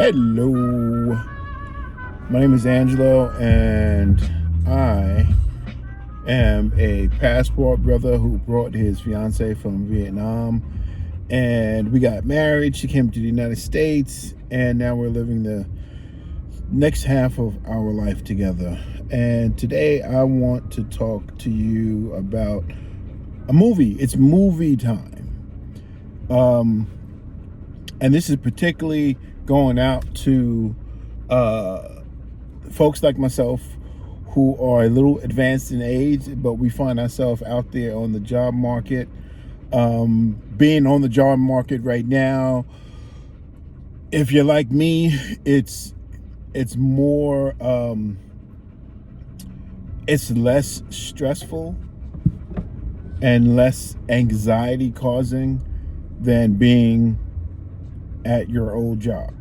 Hello, my name is Angelo, and I am a passport brother who brought his fiance from Vietnam, and we got married. She came to the United States, and now we're living the next half of our life together. And today I want to talk to you about a movie. It's movie time. And this is particularly going out to folks like myself who are a little advanced in age, but we find ourselves out there on the job market. Being on the job market right now, if you're like me, it's more, it's less stressful and less anxiety causing than being at your old job.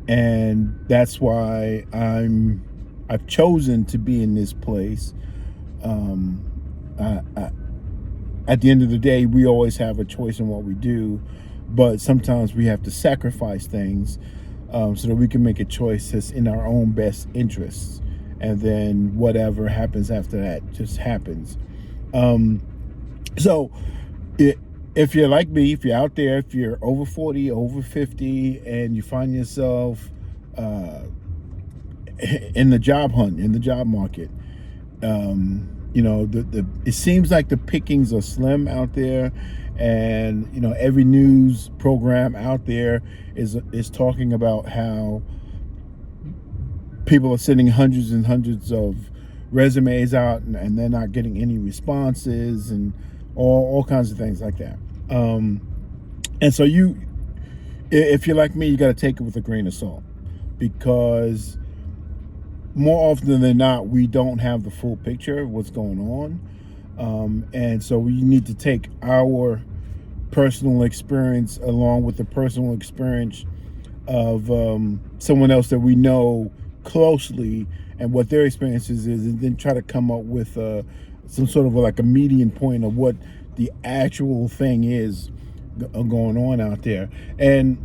And that's why I've chosen to be in this place. At the end of the day, we always have a choice in what we do, but sometimes we have to sacrifice things so that we can make a choice that's in our own best interests. And then whatever happens after that just happens. If you're like me, if you're out there, if you're over 40, over 50, and you find yourself in the job hunt, in the job market, it seems like the pickings are slim out there, and every news program out there is talking about how people are sending hundreds and hundreds of resumes out, and they're not getting any responses, and all kinds of things like that. And so if you're like me, you got to take it with a grain of salt, because more often than not, we don't have the full picture of what's going on. And so we need to take our personal experience along with the personal experience of someone else that we know closely and what their experiences is, and then try to come up with some sort of like a median point of what the actual thing is going on out there. And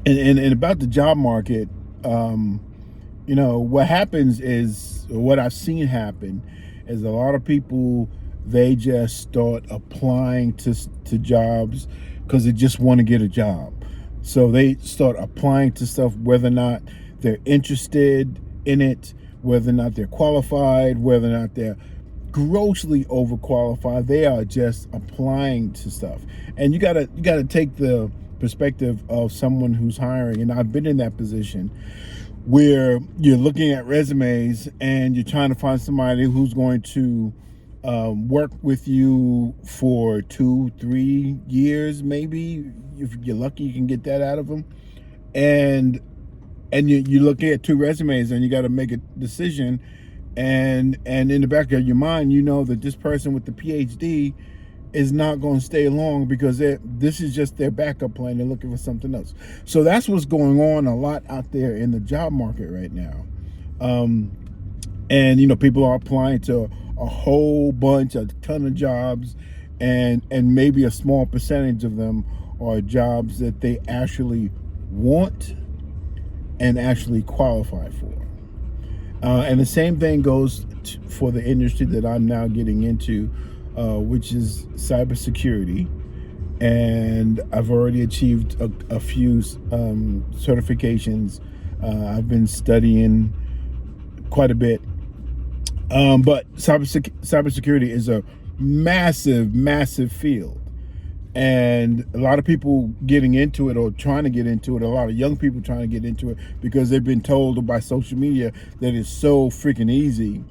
about the job market, what happens is, what I've seen happen is, a lot of people, they just start applying to jobs because they just want to get a job. So they start applying to stuff whether or not they're interested in it, whether or not they're qualified, whether or not they're grossly overqualified. They are just applying to stuff. And you gotta take the perspective of someone who's hiring. And I've been in that position where you're looking at resumes and you're trying to find somebody who's going to work with you for 2-3 years, maybe. If you're lucky, you can get that out of them. And you're looking at 2 resumes, and you got to make a decision. And in the back of your mind, you know that this person with the PhD is not going to stay long, because this is just their backup plan. They're looking for something else. So that's what's going on a lot out there in the job market right now. And people are applying to a whole bunch, a ton of jobs, and maybe a small percentage of them are jobs that they actually want and actually qualify for. And the same thing goes for the industry that I'm now getting into, which is cybersecurity. And I've already achieved a few certifications. I've been studying quite a bit. But cybersecurity is a massive, massive field. And a lot of people getting into it, or trying to get into it, a lot of young people trying to get into it, because they've been told by social media that it's so freaking easy.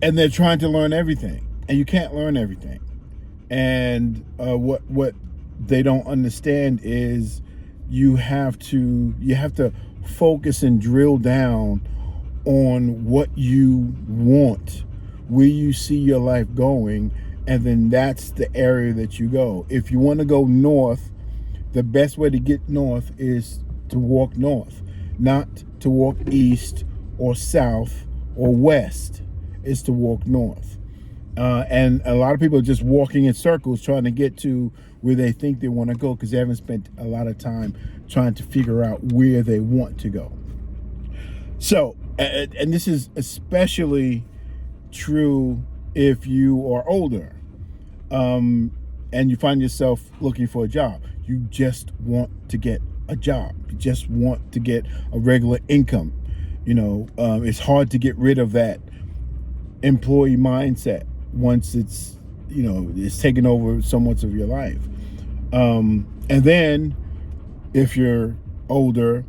And they're trying to learn everything, and you can't learn everything. And what they don't understand is you have to focus and drill down on what you want, where you see your life going. And then that's the area that you go. If you want to go north, the best way to get north is to walk north, not to walk east or south or west. Is to walk north. And a lot of people are just walking in circles trying to get to where they think they want to go because they haven't spent a lot of time trying to figure out where they want to go. So, and this is especially true if you are older, and you find yourself looking for a job. You just want to get a job. You just want to get a regular income. It's hard to get rid of that employee mindset once it's taken over so much of your life. And then if you're older,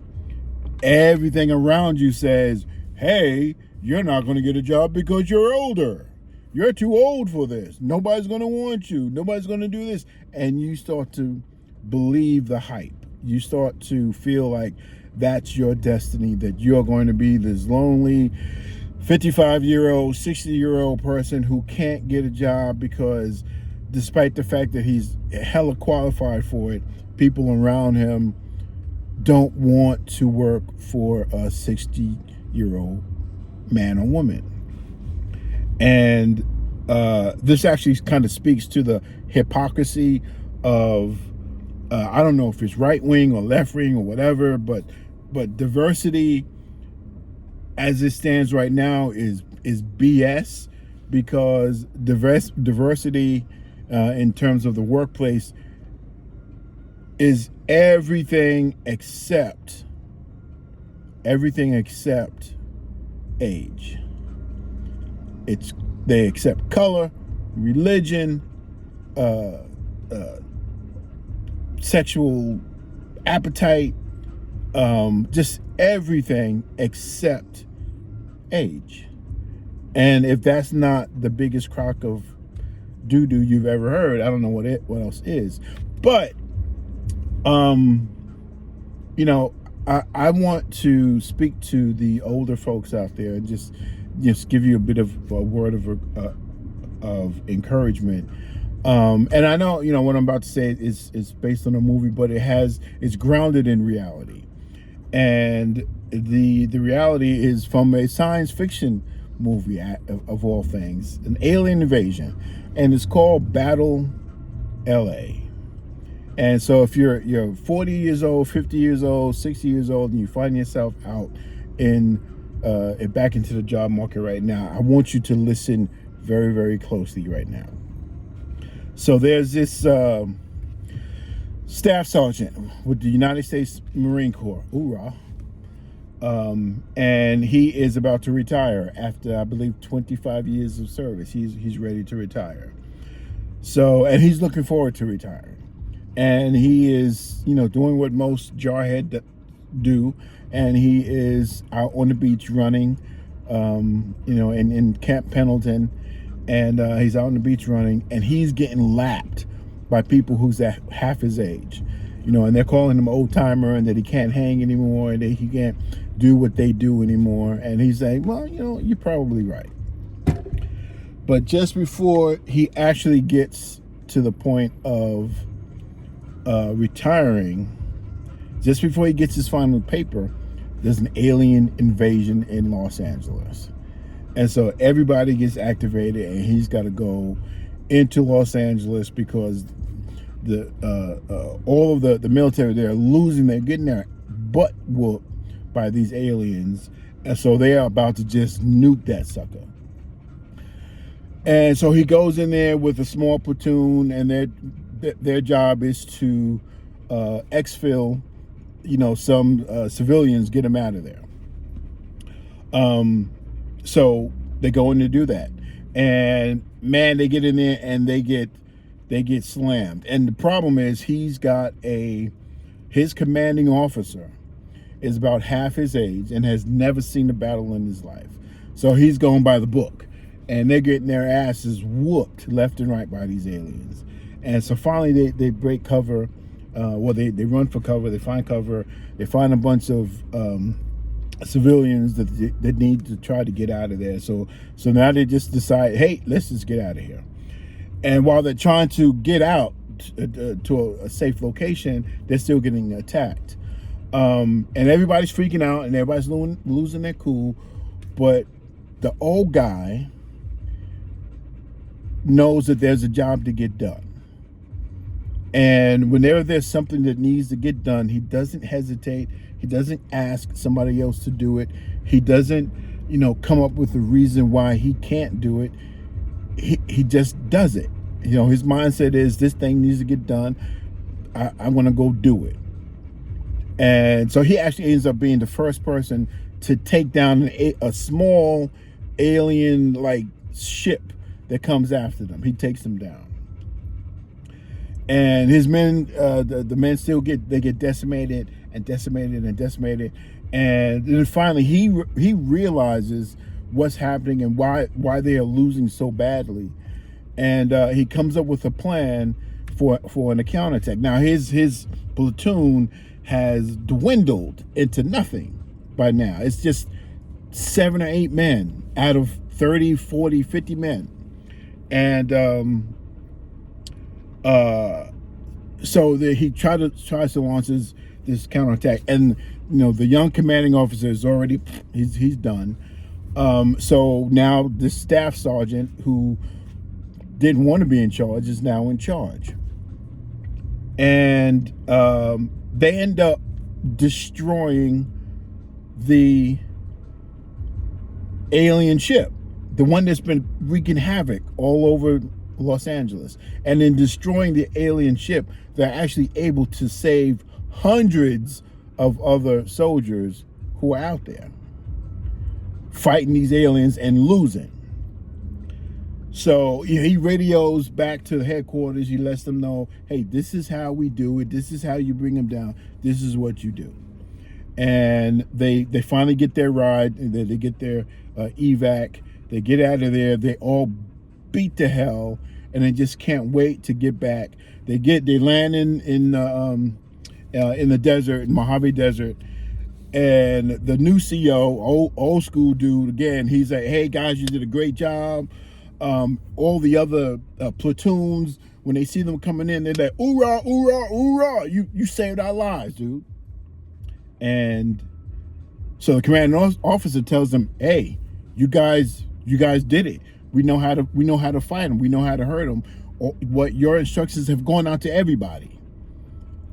everything around you says, hey, you're not going to get a job because you're older. You're too old for this. Nobody's going to want you. Nobody's going to do this. And you start to believe the hype. You start to feel like that's your destiny, that you're going to be this lonely 55-year-old, 60-year-old person who can't get a job because despite the fact that he's hella qualified for it, people around him don't want to work for a 60-year-old man or woman. And this actually kind of speaks to the hypocrisy of, I don't know if it's right wing or left wing or whatever, but diversity as it stands right now is BS, because diversity in terms of the workplace is everything except age. They accept color, religion, sexual appetite, just everything except age. And if that's not the biggest crock of doo-doo you've ever heard, I don't know what else is. But I want to speak to the older folks out there and just give you a bit of a word of encouragement. And I know what I'm about to say is based on a movie, but it's grounded in reality. And the reality is from a science fiction movie of all things, an alien invasion, and it's called Battle LA. And so if you're 40 years old, 50 years old, 60 years old, and you find yourself out back into the job market right now, I want you to listen very, very closely right now. So there's this Staff Sergeant with the United States Marine Corps, hoorah, and he is about to retire after, I believe, 25 years of service. He's ready to retire. So, and he's looking forward to retiring. And he is, doing what most jarhead do, and he is out on the beach running, in Camp Pendleton, and he's out on the beach running, and he's getting lapped by people who's at half his age, and they're calling him old timer and that he can't hang anymore and that he can't do what they do anymore. And he's saying, well, you're probably right. But just before he actually gets to the point of retiring, just before he gets his final paper, there's an alien invasion in Los Angeles. And so everybody gets activated and he's got to go into Los Angeles because all of the military, they're getting their butt whooped by these aliens. And so they are about to just nuke that sucker. And so he goes in there with a small platoon, and their job is to exfil, some civilians, get them out of there. So they go in to do that, and man, they get in there and they get slammed. And the problem is his commanding officer is about half his age and has never seen a battle in his life. So he's going by the book, and they're getting their asses whooped left and right by these aliens. And so finally they break cover. They run for cover. They find cover. They find a bunch of civilians that need to try to get out of there. So now they just decide, hey, let's just get out of here. And while they're trying to get out to a safe location, they're still getting attacked. And everybody's freaking out and everybody's losing their cool. But the old guy knows that there's a job to get done. And whenever there's something that needs to get done, he doesn't hesitate. He doesn't ask somebody else to do it. He doesn't, come up with a reason why he can't do it. He just does it. His mindset is, this thing needs to get done. I'm going to go do it. And so he actually ends up being the first person to take down a small alien like ship that comes after them. He takes them down. And his men, the men still get decimated and decimated and decimated. And then finally he realizes what's happening and why they are losing so badly. And he comes up with a plan for a counterattack. Now his platoon has dwindled into nothing by now. It's just 7 or 8 men out of 30, 40, 50 men. And so he tries to launch this counterattack, and the young commanding officer is already he's done. So now the staff sergeant, who didn't want to be in charge, is now in charge, and they end up destroying the alien ship, the one that's been wreaking havoc all over Los Angeles. And in destroying the alien ship, they're actually able to save hundreds of other soldiers who are out there fighting these aliens and losing. So he radios back to the headquarters. He lets them know, hey, this is how we do it. This is how you bring them down. This is what you do. And they finally get their ride, and they get their evac. They get out of there. They all beat to hell, and they just can't wait to get back. They land in the desert, in Mojave Desert, and the new CO, old school dude, again, he's like, hey guys, you did a great job. All the other platoons, when they see them coming in, they're like, hoorah, hoorah, hoorah! You saved our lives, dude. And so the commanding officer tells them, hey, you guys did it. We know how to fight them. We know how to hurt them. What your instructions have gone out to everybody.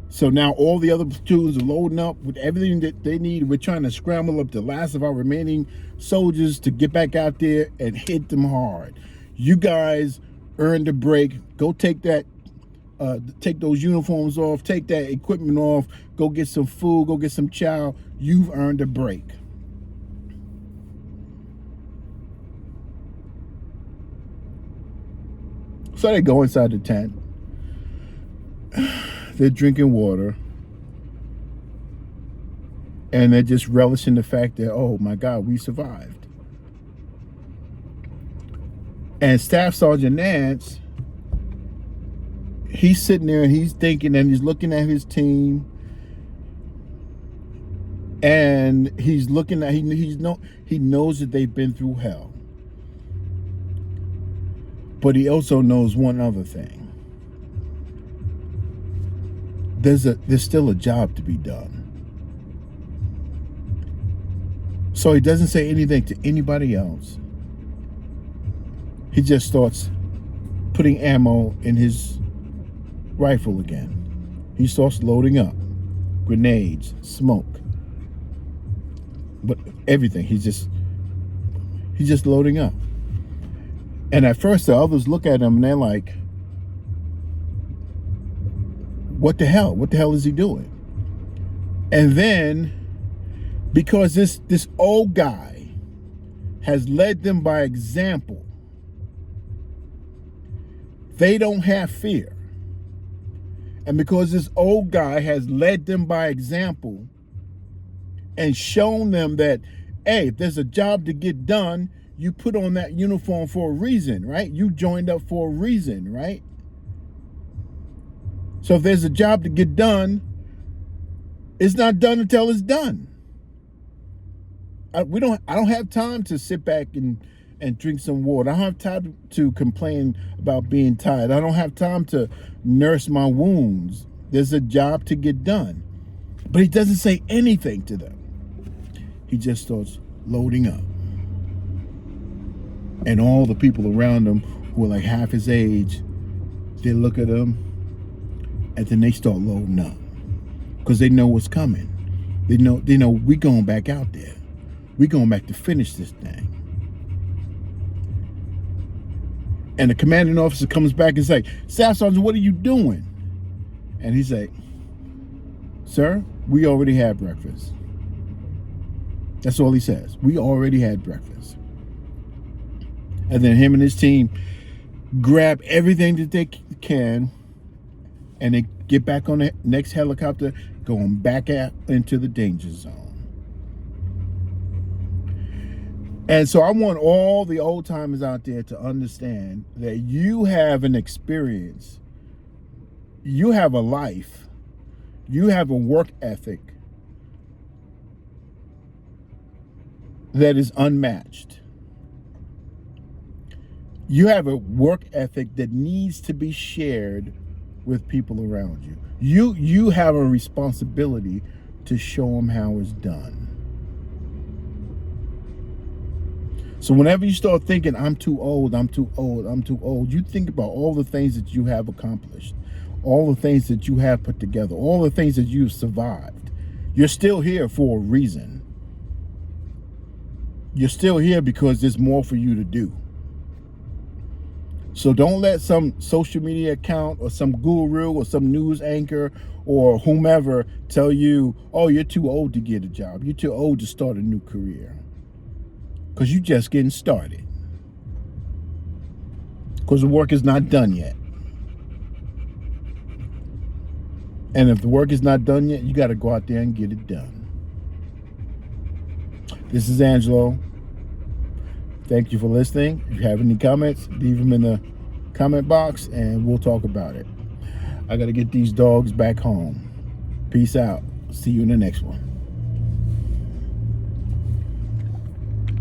So now all the other platoons are loading up with everything that they need. We're trying to scramble up the last of our remaining soldiers to get back out there and hit them hard. You guys earned a break. Go take those uniforms off, take that equipment off, go get some food, go get some chow. You've earned a break. So they go inside the tent. They're drinking water. And they're just relishing the fact that, oh my God, we survived. And Staff Sergeant Nantz, he's sitting there and he's thinking, and he's looking at his team, and he's looking at, he knows that they've been through hell. But he also knows one other thing. There's still a job to be done. So he doesn't say anything to anybody else. He just starts putting ammo in his rifle again. He starts loading up grenades, smoke, but everything. He's just loading up. And at first the others look at him and they're like, what the hell? What the hell is he doing? And then, because this old guy has led them by example, they don't have fear. And because this old guy has led them by example and shown them that, hey, if there's a job to get done, you put on that uniform for a reason, right? You joined up for a reason, right? So if there's a job to get done, it's not done until it's done. I don't have time to sit back and drink some water. I don't have time to complain about being tired. I don't have time to nurse my wounds. There's a job to get done. But he doesn't say anything to them. He just starts loading up. And all the people around him who are like half his age, they look at him and then they start loading up because they know what's coming. They know we going back out there. We going back to finish this thing. And the commanding officer comes back and say, Staff Sergeant, what are you doing? And he's like, sir, we already had breakfast. That's all he says. We already had breakfast. And then him and his team grab everything that they can and they get back on the next helicopter, going back out into the danger zone. And so I want all the old timers out there to understand that you have an experience, you have a life, you have a work ethic that is unmatched. You have a work ethic that needs to be shared with people around you. You have a responsibility to show them how it's done. So whenever you start thinking, I'm too old, you think about all the things that you have accomplished, all the things that you have put together, all the things that you've survived. You're still here for a reason. You're still here because there's more for you to do. So don't let some social media account or some guru or some news anchor or whomever tell you, oh, you're too old to get a job. You're too old to start a new career. Because you're just getting started. Because the work is not done yet. And if the work is not done yet, you got to go out there and get it done. This is Angelo. Thank you for listening. If you have any comments, leave them in the comment box and we'll talk about it. I got to get these dogs back home. Peace out. See you in the next one.